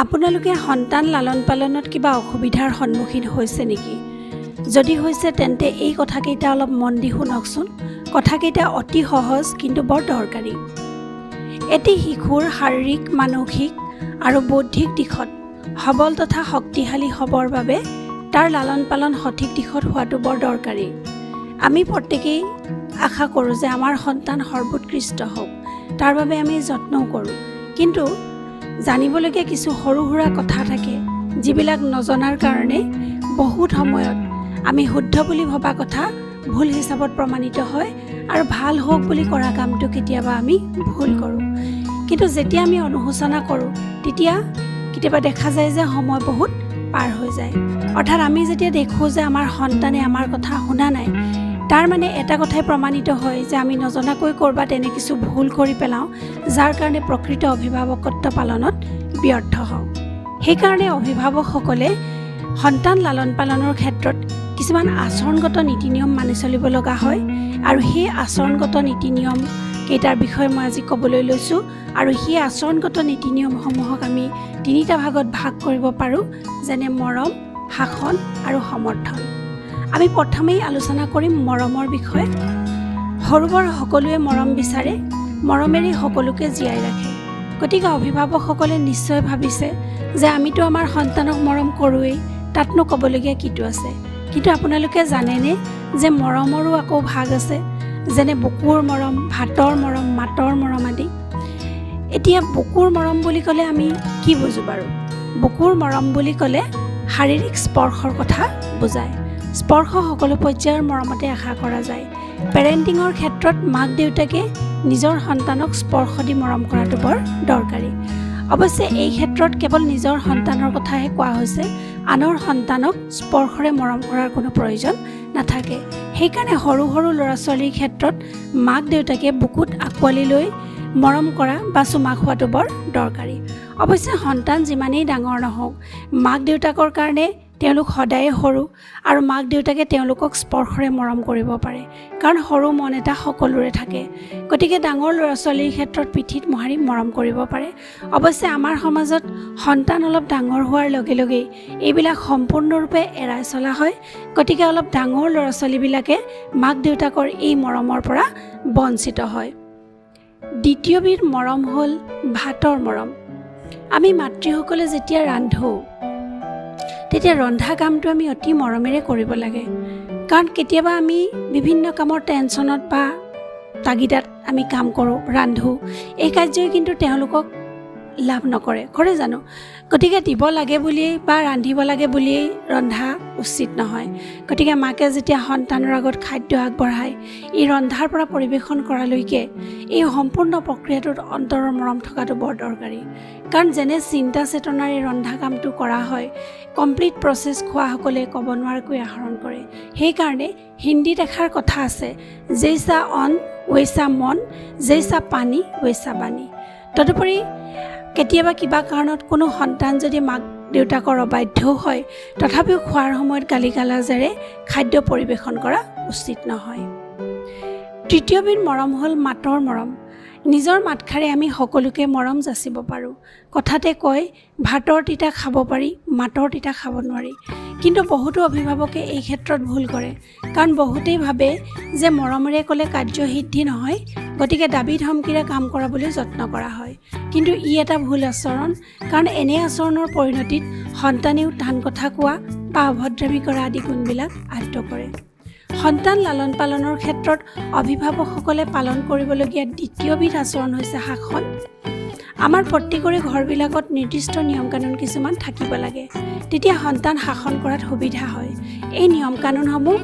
আপোনালোকে সন্তান লালন পালনত কিবা অসুবিধাৰ সন্মুখীন হৈছে নেকি? যদি হৈছে তেন্তে এই কথাকেইটা অলপ মন দি শুনকচোন। কথাকেইটা অতি সহজ কিন্তু বৰ দৰকাৰী। এটি শিশুৰ শাৰীৰিক, মানসিক আৰু বৌদ্ধিক দিশত সবল তথা শক্তিশালী হ'বৰ বাবে তাৰ লালন পালন সঠিক দিশত হোৱাটো বৰ দৰকাৰী। আমি প্ৰত্যেকেই আশা কৰোঁ যে আমাৰ সন্তান সৰ্বোৎকৃষ্ট হওক, তাৰ বাবে আমি যত্নও কৰোঁ। কিন্তু জানিবলগীয়া কিছু সৰু সুৰা কথা থাকে যিবিলাক নজনাৰ কাৰণে বহুত সময়ত আমি শুদ্ধ বুলি ভবা কথা ভুল হিচাপত প্ৰমাণিত হয় আৰু ভাল হওক বুলি কৰা কামটো কেতিয়াবা আমি ভুল কৰোঁ। কিন্তু যেতিয়া আমি অনুশোচনা কৰোঁ তেতিয়া কেতিয়াবা দেখা যায় যে সময় বহুত পাৰ হৈ যায়। অৰ্থাৎ আমি যেতিয়া দেখোঁ যে আমাৰ সন্তানে আমাৰ কথা শুনা নাই, তাৰ মানে এটা কথাই প্ৰমাণিত হয় যে আমি নজনাকৈ ক'ৰবাত এনে কিছু ভুল কৰি পেলাওঁ যাৰ কাৰণে প্ৰকৃত অভিভাৱকত্ব পালনত ব্যৰ্থ হওঁ। সেইকাৰণে অভিভাৱকসকলে সন্তান লালন পালনৰ ক্ষেত্ৰত কিছুমান আচৰণগত নীতি নিয়ম মানি চলিব লগা হয় আৰু সেই আচৰণগত নীতি নিয়ম কেইটাৰ বিষয়ে মই আজি ক'বলৈ লৈছোঁ। আৰু সেই আচৰণগত নীতি নিয়মসমূহক আমি তিনিটা ভাগত ভাগ কৰিব পাৰোঁ, যেনে মৰম, শাসন আৰু সমৰ্থন। আমি প্ৰথমেই আলোচনা কৰিম মৰমৰ বিষয়ে। সৰুবৰ সকলোৱে মৰম বিচাৰে, মৰমেৰে সকলোকে জীয়াই ৰাখে। গতিকে অভিভাৱকসকলে নিশ্চয় ভাবিছে যে আমিতো আমাৰ সন্তানক মৰম কৰোঁৱেই, তাতনো ক'বলগীয়া কিটো আছে। কিন্তু আপোনালোকে জানেনে যে মৰমৰো আকৌ ভাগ আছে, যেনে বুকুৰ মৰম, ভাতৰ মৰম, মাতৰ মৰম আদি। এতিয়া বুকুৰ মৰম বুলি ক'লে আমি কি বুজোঁ বাৰু? বুকুৰ মৰম বুলি ক'লে শাৰীৰিক স্পৰ্শৰ কথা বুজায়। স্পৰ্শ সকলো পৰ্যায়ৰ মৰমতে আশা কৰা যায়। পেৰেণ্টিঙৰ ক্ষেত্ৰত মাক দেউতাকে নিজৰ সন্তানক স্পৰ্শ দি মৰম কৰাটো বৰ দৰকাৰী। অৱশ্যে এই ক্ষেত্ৰত কেৱল নিজৰ সন্তানৰ কথাহে কোৱা হৈছে, আনৰ সন্তানক স্পৰ্শৰে মৰম কৰাৰ কোনো প্ৰয়োজন নাথাকে। সেইকাৰণে সৰু সৰু ল'ৰা ছোৱালীৰ ক্ষেত্ৰত মাক দেউতাকে বুকুত আঁকোৱালি লৈ মৰম কৰা বা চুমা খোৱাটো বৰ দৰকাৰী। অৱশ্যে সন্তান যিমানেই ডাঙৰ নহওক, মাক দেউতাকৰ কাৰণে তেওঁলোক সদায়ে সৰু আৰু মাক দেউতাকে তেওঁলোকক স্পৰ্শৰে মৰম কৰিব পাৰে, কাৰণ সৰু মন এটা সকলোৰে থাকে। গতিকে ডাঙৰ ল'ৰা ছোৱালীৰ ক্ষেত্ৰত পিঠিত মোহাৰি মৰম কৰিব পাৰে। অৱশ্যে আমাৰ সমাজত সন্তান অলপ ডাঙৰ হোৱাৰ লগে লগেই এইবিলাক সম্পূৰ্ণৰূপে এৰাই চলা হয়। গতিকে অলপ ডাঙৰ ল'ৰা ছোৱালীবিলাকে মাক দেউতাকৰ এই মৰমৰ পৰা বঞ্চিত হয়। দ্বিতীয়বিধ মৰম হ'ল ভাতৰ মৰম। আমি মাতৃসকলে যেতিয়া ৰান্ধোঁ তেতিয়া ৰন্ধা কামটো আমি অতি মৰমেৰে কৰিব লাগে, কাৰণ কেতিয়াবা আমি বিভিন্ন কামৰ টেনশ্যনত বা তাগিদাত আমি কাম কৰোঁ, ৰান্ধোঁ। এই কাৰ্যই কিন্তু তেওঁলোকক লাভ নকৰে, কৰে জানো? গতিকে দিব লাগে বুলিয়েই বা ৰান্ধিব লাগে বুলিয়েই ৰন্ধা উচিত নহয়। গতিকে মাকে যেতিয়া সন্তানৰ আগত খাদ্য আগবঢ়ায়, এই ৰন্ধাৰ পৰা পৰিৱেশন কৰালৈকে এই সম্পূৰ্ণ প্ৰক্ৰিয়াটোত অন্তৰৰ মৰম থকাটো বৰ দৰকাৰী। কাৰণ যেনে চিন্তা চেতনাৰে ৰন্ধা কামটো কৰা হয়, কমপ্লিট প্ৰচেছ খোৱাসকলে ক'ব নোৱাৰাকৈ আহৰণ কৰে। সেইকাৰণে হিন্দীত এষাৰ কথা আছে, জৈচা অন ৱৈচা মন, জৈচা পানী ৱৈচা বাণী। তদুপৰি কেতিয়াবা কিবা কাৰণত কোনো সন্তান যদি মাক দেউতাকৰ অবাধ্যও হয়, তথাপিও খোৱাৰ সময়ত গালি গালাজেৰে খাদ্য পৰিৱেশন কৰা উচিত নহয়। তৃতীয়বিধ মৰম হ'ল মাতৰ মৰম। নিজৰ মাতষাৰে আমি সকলোকে মৰম যাচিব পাৰোঁ। কথাতে কয়, ভাতৰ তিতা খাব পাৰি, মাতৰ তিতা খাব নোৱাৰি। কিন্তু বহুতো অভিভাৱকে এই ক্ষেত্ৰত ভুল কৰে, কাৰণ বহুতেই ভাবে যে মৰমেৰে ক'লে কাৰ্যসিদ্ধি নহয়, গতিকে দাবী ধমকিৰে কাম কৰাবলৈ যত্ন কৰা হয়। কিন্তু ই এটা ভুল আচৰণ, কাৰণ এনে আচৰণৰ পৰিণতিত সন্তানেও টান কথা কোৱা বা অভদ্ৰামী কৰা আদি গুণবিলাক আয়ত্ব কৰে। সন্তান লালন পালনৰ ক্ষেত্ৰত অভিভাৱকসকলে পালন কৰিবলগীয়া দ্বিতীয়বিধ আচৰণ হৈছে শাসন। আমাৰ প্ৰত্যেকৰে ঘৰবিলাকত নিৰ্দিষ্ট নিয়ম কানুন কিছুমান থাকিব লাগে, তেতিয়া সন্তান শাসন কৰাত সুবিধা হয়। এই নিয়ম কানুনসমূহ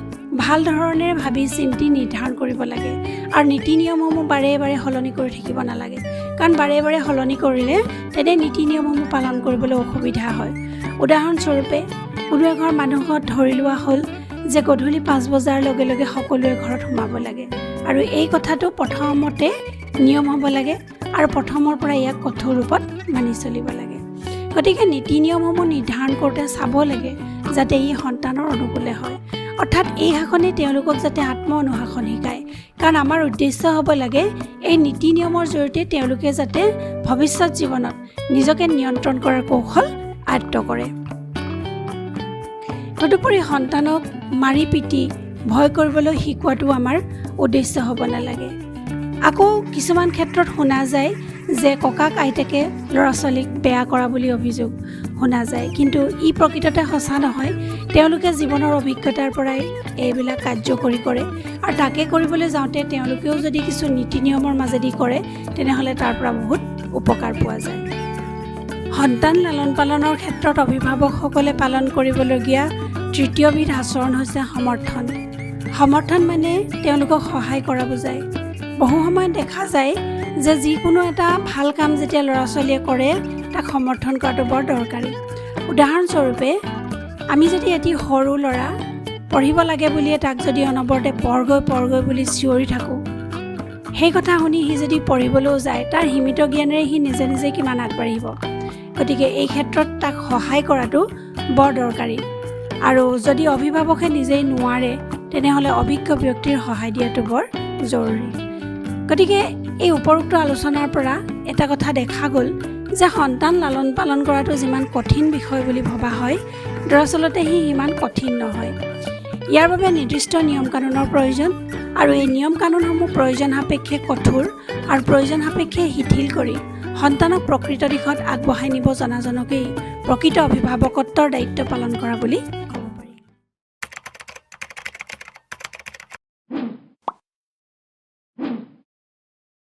ভাল ধৰণেৰে ভাবি চিন্তি নিৰ্ধাৰণ কৰিব লাগে আৰু নীতি নিয়মসমূহ বাৰে বাৰে সলনি কৰি থাকিব নালাগে, কাৰণ বাৰে বাৰে সলনি কৰিলে তেনে নীতি নিয়মসমূহ পালন কৰিবলৈ অসুবিধা হয়। উদাহৰণস্বৰূপে কোনো এঘৰ মানুহত ধৰি লোৱা হ'ল যে গধূলি 5 বজাৰ লগে লগে সকলোৱে ঘৰত সোমাব লাগে, আৰু এই কথাটো প্ৰথমতে নিয়ম হ'ব লাগে আৰু প্ৰথমৰ পৰা ইয়াক কঠোৰ ৰূপত মানি চলিব লাগে। গতিকে নীতি নিয়মসমূহ নিৰ্ধাৰণ কৰোঁতে চাব লাগে যাতে ই সন্তানৰ অনুকূলে হয়। অৰ্থাৎ এই শাসনে তেওঁলোকক যাতে আত্ম অনুশাসন শিকায়, কাৰণ আমাৰ উদ্দেশ্য হ'ব লাগে এই নীতি নিয়মৰ জৰিয়তে তেওঁলোকে যাতে ভৱিষ্যত জীৱনত নিজকে নিয়ন্ত্ৰণ কৰাৰ কৌশল আয়ত্ত কৰে। তদুপৰি সন্তানক মাৰি পিটি ভয় কৰিবলৈ শিকোৱাটো আমাৰ উদ্দেশ্য হ'ব নালাগে। আকৌ কিছুমান ক্ষেত্ৰত শুনা যায় যে ককাক আইতাকে ল'ৰা ছোৱালীক বেয়া কৰা বুলি অভিযোগ শুনা যায়, কিন্তু ই প্ৰকৃততে সঁচা নহয়। তেওঁলোকে জীৱনৰ অভিজ্ঞতাৰ পৰাই এইবিলাক কাৰ্যকৰী কৰে, আৰু তাকে কৰিবলৈ যাওঁতে তেওঁলোকেও যদি কিছু নীতি নিয়মৰ মাজেদি কৰে তেনেহ'লে তাৰ পৰা বহুত উপকাৰ পোৱা যায়। সন্তান লালন পালনৰ ক্ষেত্ৰত অভিভাৱকসকলে পালন কৰিবলগীয়া তৃতীয়বিধ আচৰণ হৈছে সমৰ্থন। সমৰ্থন মানে তেওঁলোকক সহায় কৰা বুজায়। বহু সময়ত দেখা যায় যে যিকোনো এটা ভাল কাম যেতিয়া ল'ৰা ছোৱালীয়ে কৰে তাক সমৰ্থন কৰাটো বৰ দৰকাৰী। উদাহৰণস্বৰূপে আমি যদি এটি সৰু ল'ৰা পঢ়িব লাগে বুলিয়ে তাক যদি অনবৰতে পঢ়গৈ বুলি চিঞৰি থাকোঁ, সেই কথা শুনি সি যদি পঢ়িবলৈও যায় তাৰ সীমিত জ্ঞানেৰে সি নিজে নিজে কিমান আগবাঢ়িব। গতিকে এই ক্ষেত্ৰত তাক সহায় কৰাটো বৰ দৰকাৰী, আৰু যদি অভিভাৱকে নিজেই নোৱাৰে তেনেহ'লে অভিজ্ঞ ব্যক্তিৰ সহায় দিয়াটো বৰ জৰুৰী। গতিকে এই উপৰোক্ত আলোচনাৰ পৰা এটা কথা দেখা গ'ল যে সন্তান লালন পালন কৰাটো যিমান কঠিন বিষয় বুলি ভবা হয়, দৰাচলতে সি সিমান কঠিন নহয়। ইয়াৰ বাবে নিৰ্দিষ্ট নিয়ম কানুনৰ প্ৰয়োজন, আৰু এই নিয়ম কানুনসমূহ প্ৰয়োজন সাপেক্ষে কঠোৰ আৰু প্ৰয়োজন সাপেক্ষে শিথিল কৰি সন্তানক প্ৰকৃত দিশত আগবঢ়াই নিব জনাজনকেই প্ৰকৃত অভিভাৱকত্বৰ দায়িত্ব পালন কৰা বুলি